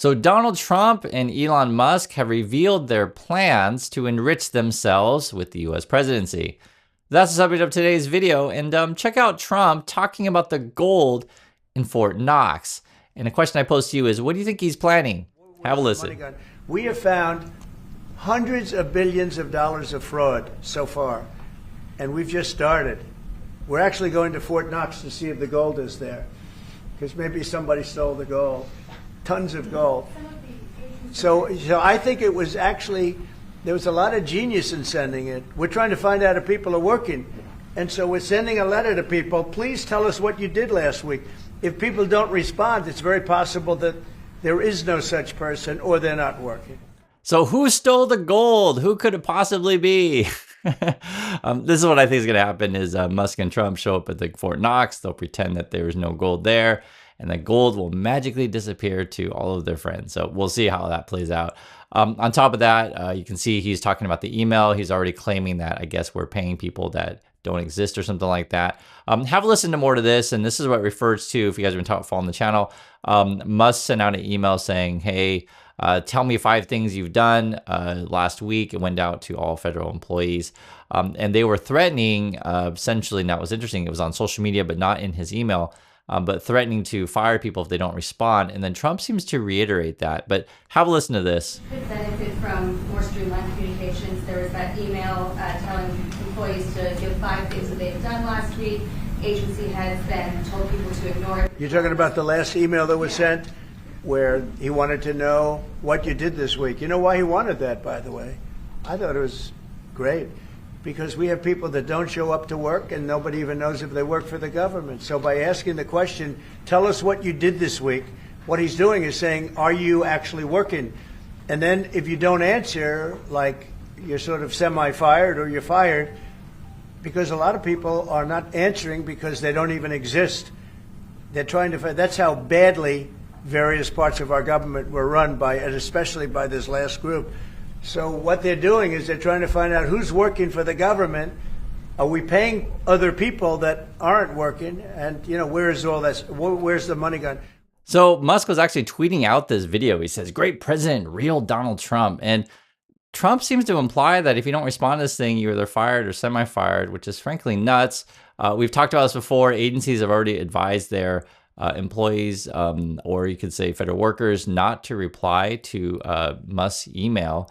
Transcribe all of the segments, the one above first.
So Donald Trump and Elon Musk have revealed their plans to enrich themselves with the US presidency. That's the subject of today's video, and check out Trump talking about the gold in Fort Knox. And the question I pose to you is, what do you think he's planning? Have a listen. We have found hundreds of billions of dollars of fraud so far, and we've just started. We're actually going to Fort Knox to see if the gold is there, because maybe somebody stole the gold. Tons of gold. So I think it was actually, there was a lot of genius in sending it. We're trying to find out if people are working. And so we're sending a letter to people, please tell us what you did last week. If people don't respond, it's very possible that there is no such person or they're not working. So who stole the gold? Who could it possibly be? This is what I think is going to happen is Musk and Trump show up at the Fort Knox. They'll pretend that there is no gold there, and the gold will magically disappear to all of their friends. So we'll see how that plays out. On top of that, you can see he's talking about the email. He's already claiming that, I guess, we're paying people that don't exist or something like that. Have a listen to more to this, and this is what it refers to if you guys have been following the channel. Musk sent out an email saying, hey, tell me 5 things you've done last week. It went out to all federal employees. And they were threatening, essentially, now it was interesting, it was on social media, but not in his email, but threatening to fire people if they don't respond. And then Trump seems to reiterate that. But have a listen to this. Could benefit from more streamlined communications. There was that email telling employees to give 5 things that they've done last week. Agency heads then told people to ignore it. You're talking about the last email that was sent where he wanted to know what you did this week. You know why he wanted that, by the way? I thought it was great. Because we have people that don't show up to work and nobody even knows if they work for the government. So by asking the question, tell us what you did this week, what he's doing is saying, are you actually working? And then if you don't answer, like you're sort of semi-fired or you're fired, because a lot of people are not answering because they don't even exist. They're trying to find, that's how badly various parts of our government were run by, and especially by this last group. So what they're doing is they're trying to find out who's working for the government. Are we paying other people that aren't working? And, you know, where's all this? Where's the money gone? So Musk was actually tweeting out this video. He says, great president, real Donald Trump. And Trump seems to imply that if you don't respond to this thing, you're either fired or semi-fired, which is frankly nuts. We've talked about this before. Agencies have already advised their employees, or you could say federal workers, not to reply to Musk's email.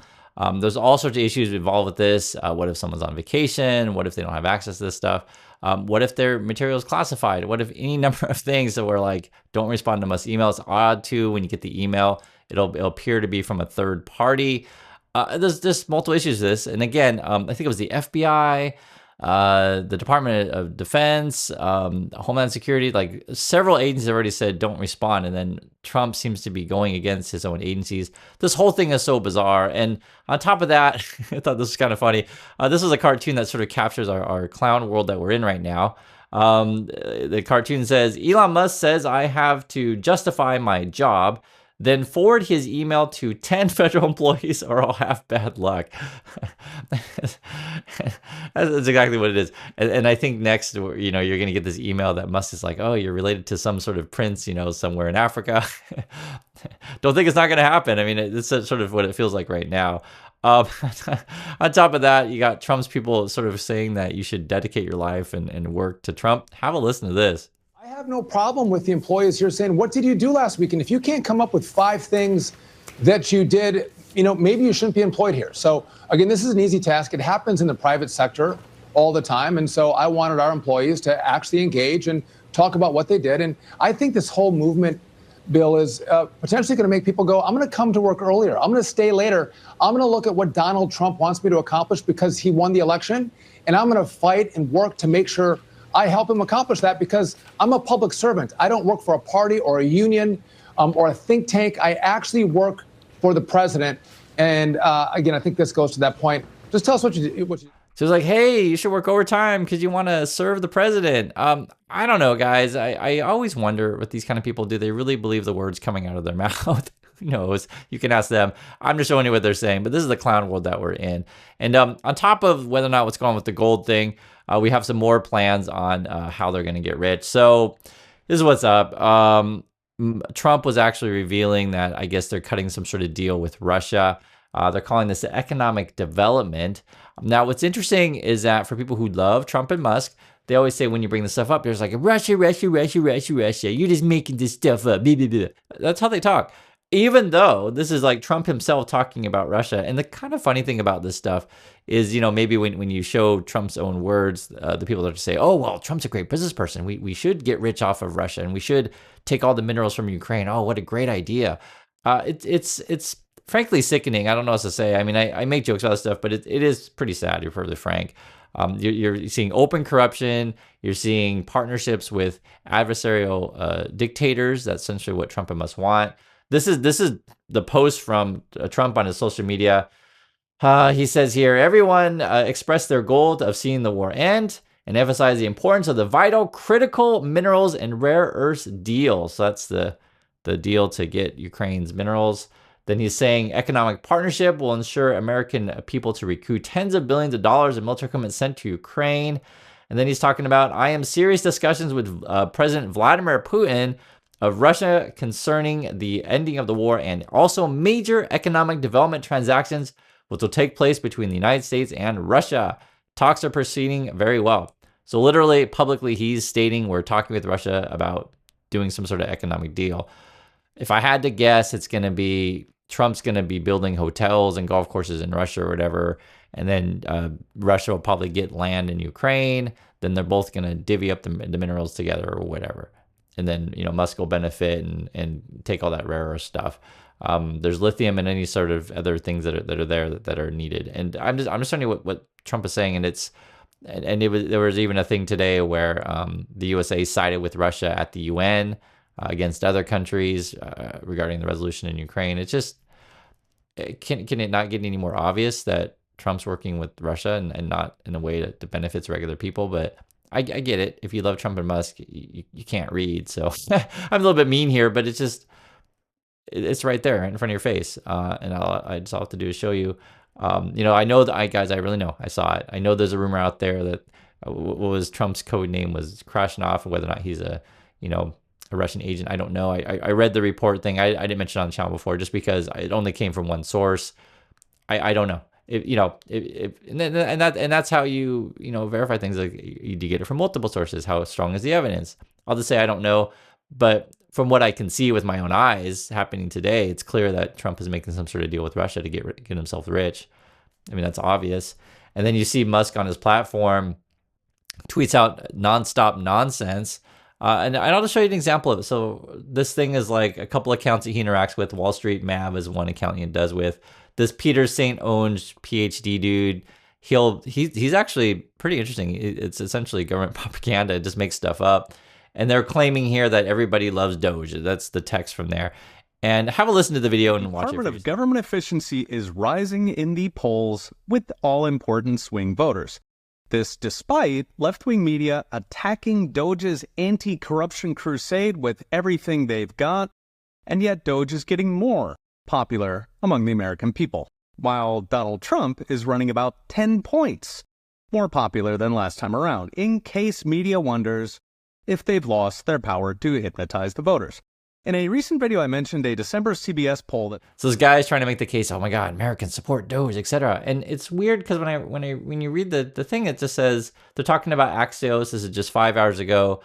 There's all sorts of issues involved with this. What if someone's on vacation? What if they don't have access to this stuff? What if their material is classified? What if any number of things that were like, don't respond to Musk's email? It's odd too, when you get the email, it'll appear to be from a third party. There's just multiple issues with this. And again, I think it was the FBI, the Department of Defense, Homeland Security, like several agencies already said don't respond, and then Trump seems to be going against his own agencies. This whole thing is so bizarre. And on top of that, I thought this was kind of funny. This is a cartoon that sort of captures our clown world that we're in right now. The cartoon says, Elon Musk says I have to justify my job, then forward his email to 10 federal employees or I'll have bad luck. That's exactly what it is. And I think next, you know, you're going to get this email that Musk is like, oh, you're related to some sort of prince, you know, somewhere in Africa. Don't think it's not going to happen. I mean, it's sort of what it feels like right now. On top of that, you got Trump's people sort of saying that you should dedicate your life and work to Trump. Have a listen to this. I have no problem with the employees here saying, what did you do last week? And if you can't come up with 5 things that you did, you know, maybe you shouldn't be employed here. So again, this is an easy task. It happens in the private sector all the time. And so I wanted our employees to actually engage and talk about what they did. And I think this whole movement, Bill, is potentially going to make people go, I'm going to come to work earlier. I'm going to stay later. I'm going to look at what Donald Trump wants me to accomplish because he won the election. And I'm going to fight and work to make sure I help him accomplish that because I'm a public servant. I don't work for a party or a union or a think tank. I actually work for the president. And again, I think this goes to that point. Just tell us what you do. So it's like, hey, you should work overtime because you want to serve the president. I don't know, guys. I always wonder what these kind of people do. They really believe the words coming out of their mouth. Who knows? You can ask them. I'm just showing you what they're saying. But this is the clown world that we're in. And on top of whether or not what's going on with the gold thing, we have some more plans on how they're going to get rich. So this is what's up. Trump was actually revealing that I guess they're cutting some sort of deal with Russia. They're calling this economic development. Now, what's interesting is that for people who love Trump and Musk, they always say when you bring this stuff up, there's like Russia, Russia, Russia, Russia, Russia. You're just making this stuff up. Blah, blah, blah. That's how they talk. Even though this is like Trump himself talking about Russia. And the kind of funny thing about this stuff is, maybe when you show Trump's own words, the people that say, oh, well, Trump's a great business person. We should get rich off of Russia and we should take all the minerals from Ukraine. Oh, what a great idea. It's frankly sickening. I don't know what to say. I mean, I make jokes about this stuff, but it is pretty sad, to be perfectly frank. You're seeing open corruption. You're seeing partnerships with adversarial dictators. That's essentially what Trump and Musk want. This is the post from Trump on his social media. He says here, everyone expressed their goal of seeing the war end and emphasize the importance of the vital, critical minerals and rare earths deal. So that's the deal to get Ukraine's minerals. Then he's saying economic partnership will ensure American people to recoup tens of billions of dollars in military equipment sent to Ukraine. And then he's talking about, I am serious discussions with President Vladimir Putin of Russia concerning the ending of the war and also major economic development transactions which will take place between the United States and Russia. Talks are proceeding very well. So literally, publicly, he's stating we're talking with Russia about doing some sort of economic deal. If I had to guess, it's going to be Trump's going to be building hotels and golf courses in Russia or whatever. And then Russia will probably get land in Ukraine. Then they're both going to divvy up the minerals together or whatever. And then, Musk will benefit and take all that rare earth stuff. There's lithium and any sort of other things that are there that are needed. And I'm just telling you what Trump is saying. And there was even a thing today where the USA sided with Russia at the UN against other countries regarding the resolution in Ukraine. It's just, can it not get any more obvious that Trump's working with Russia and not in a way that benefits regular people? But I get it. If you love Trump and Musk, you can't read. So I'm a little bit mean here, but it's right there in front of your face. And I just all I have to do is show you. I know that guys, I really know. I saw it. I know there's a rumor out there that what was Trump's code name was Krasnov, whether or not he's a Russian agent. I don't know. I read the report thing. I didn't mention it on the channel before just because it only came from one source. I don't know. And that's how you verify things. Like you get it from multiple sources. How strong is the evidence? I'll just say I don't know, but from what I can see with my own eyes happening today, it's clear that Trump is making some sort of deal with Russia to get himself rich. I mean, that's obvious. And then you see Musk on his platform tweets out nonstop nonsense. And I'll just show you an example of it. So this thing is like a couple accounts that he interacts with. Wall Street Mav is one account he does with. This Peter St. Onge PhD dude, he's actually pretty interesting. It's essentially government propaganda. It just makes stuff up. And they're claiming here that everybody loves Doge. That's the text from there. And have a listen to the video and watch it. Department of Government Efficiency is rising in the polls with all-important swing voters. This despite left-wing media attacking Doge's anti-corruption crusade with everything they've got, and yet Doge is getting more popular among the American people, while Donald Trump is running about 10 points more popular than last time around, in case media wonders if they've lost their power to hypnotize the voters. In a recent video, I mentioned a December CBS poll that... So this guy's trying to make the case, oh my God, Americans support Doge, etc. And it's weird because when you read the thing, it just says, they're talking about Axios. This is just 5 hours ago.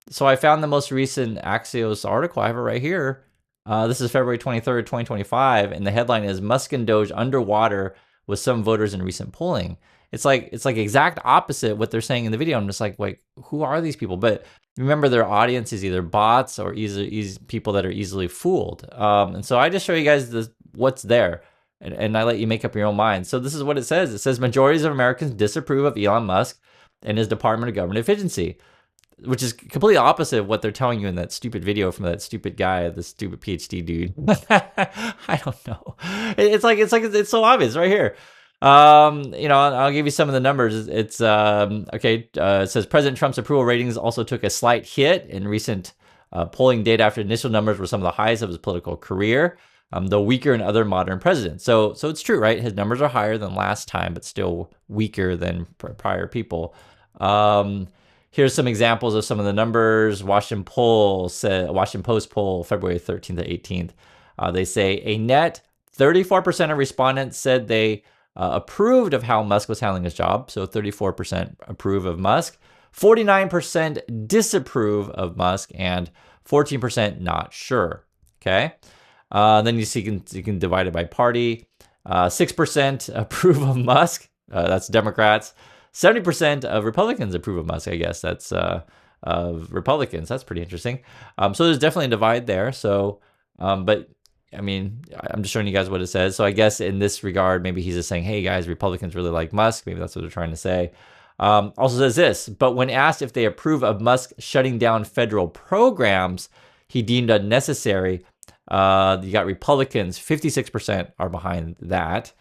So I found the most recent Axios article. I have it right here. This is February 23rd, 2025. And the headline is, Musk and Doge underwater with some voters in recent polling. It's like exact opposite what they're saying in the video. I'm just like, wait, who are these people? But remember, their audience is either bots or easy people that are easily fooled. And so I just show you guys what's there, and I let you make up your own mind. So this is what it says. It says majorities of Americans disapprove of Elon Musk and his Department of Government Efficiency, which is completely opposite of what they're telling you in that stupid video from that stupid guy, the stupid PhD dude. I don't know. It's so obvious right here. I'll give you some of the numbers. It's okay. It says President Trump's approval ratings also took a slight hit in recent polling data after initial numbers were some of the highest of his political career, though weaker than other modern presidents. So it's true, right? His numbers are higher than last time, but still weaker than prior people. Here's some examples of some of the numbers. Washington Post poll, February 13th to 18th. They say a net 34% of respondents said they approved of how Musk was handling his job. So 34% approve of Musk, 49% disapprove of Musk, and 14% not sure. Okay. Then you can divide it by party. 6% approve of Musk. That's Democrats. 70% of Republicans approve of Musk. I guess that's of Republicans. That's pretty interesting. So there's definitely a divide there. So, but I mean, I'm just showing you guys what it says. So I guess in this regard, maybe he's just saying, hey guys, Republicans really like Musk. Maybe that's what they're trying to say. Also says this, but when asked if they approve of Musk shutting down federal programs he deemed unnecessary, you got Republicans, 56% are behind that.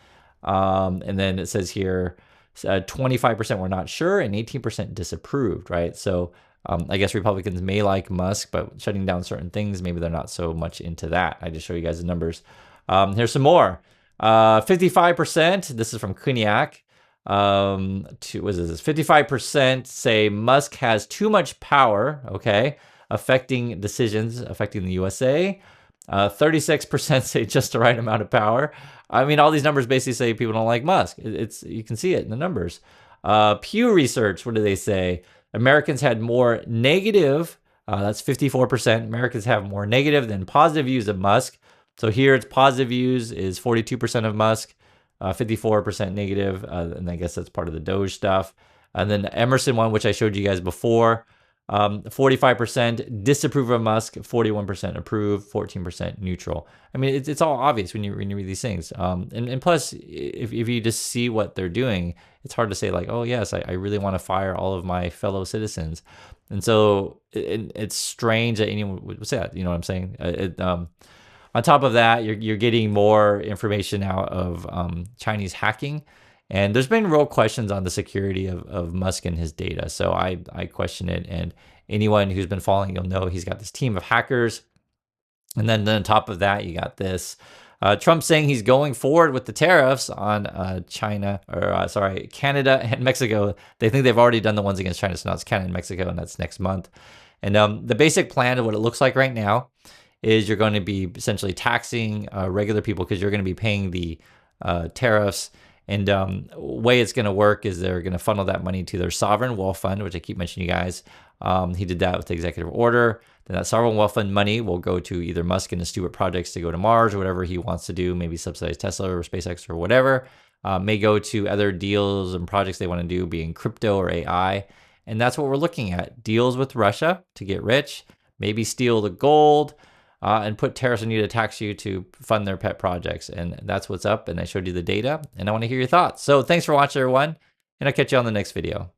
And then it says here, 25% were not sure and 18% disapproved, right? So I guess Republicans may like Musk, but shutting down certain things, maybe they're not so much into that. I just show you guys the numbers. Here's some more. 55%, this is from Kuniak. What is this? 55% say Musk has too much power, okay, affecting decisions affecting the USA. 36% say just the right amount of power. I mean, all these numbers basically say people don't like Musk. You can see it in the numbers. Pew Research, what do they say? Americans had more negative, that's 54%. Americans have more negative than positive views of Musk. So here it's positive views is 42% of Musk, 54% negative, and I guess that's part of the Doge stuff. And then the Emerson one, which I showed you guys before, 45% disapprove of Musk, 41% approve, 14% neutral. I mean, it's all obvious when you read these things. And plus, if you just see what they're doing, it's hard to say like, oh yes, I really want to fire all of my fellow citizens. And so it's strange that anyone would say that. You know what I'm saying? On top of that, you're getting more information out of Chinese hacking. And there's been real questions on the security of Musk and his data. So I question it. And anyone who's been following, you'll know he's got this team of hackers. And then on top of that, you got this. Trump saying he's going forward with the tariffs on Canada and Mexico. They think they've already done the ones against China. So now it's Canada and Mexico, and that's next month. And the basic plan of what it looks like right now is you're going to be essentially taxing regular people because you're going to be paying the tariffs. And way it's going to work is they're going to funnel that money to their sovereign wealth fund, which I keep mentioning you guys. He did that with the executive order. Then that sovereign wealth fund money will go to either Musk and his stupid projects to go to Mars or whatever he wants to do, maybe subsidize Tesla or SpaceX or whatever. May go to other deals and projects they want to do, being crypto or AI. And that's what we're looking at. Deals with Russia to get rich, maybe steal the gold, and put tariffs on you to tax you to fund their pet projects. And that's what's up. And I showed you the data, and I want to hear your thoughts. So thanks for watching, everyone, and I'll catch you on the next video.